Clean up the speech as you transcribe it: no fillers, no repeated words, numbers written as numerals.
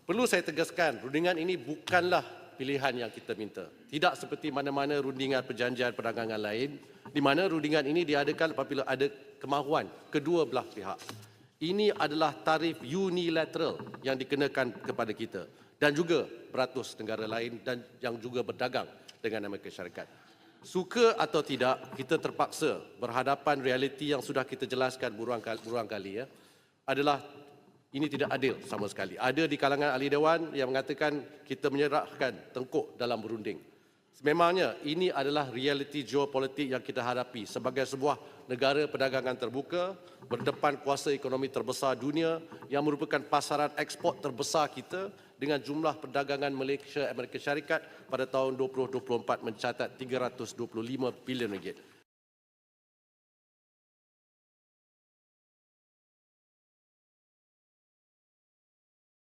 Perlu saya tegaskan, rundingan ini bukanlah pilihan yang kita minta. Tidak seperti mana-mana rundingan perjanjian perdagangan lain, di mana rundingan ini diadakan apabila ada kemahuan kedua belah pihak. Ini adalah tarif unilateral yang dikenakan kepada kita dan juga beratus negara lain dan yang juga berdagang dengan Amerika Syarikat. Suka atau tidak, kita terpaksa berhadapan realiti yang sudah kita jelaskan berulang kali adalah ini tidak adil sama sekali. Ada di kalangan ahli dewan yang mengatakan kita menyerahkan tengkuk dalam berunding. Sememangnya ini adalah realiti geopolitik yang kita hadapi sebagai sebuah negara perdagangan terbuka, berdepan kuasa ekonomi terbesar dunia yang merupakan pasaran ekspor terbesar kita dengan jumlah perdagangan Malaysia Amerika Syarikat pada tahun 2024 mencatat 325 bilion ringgit.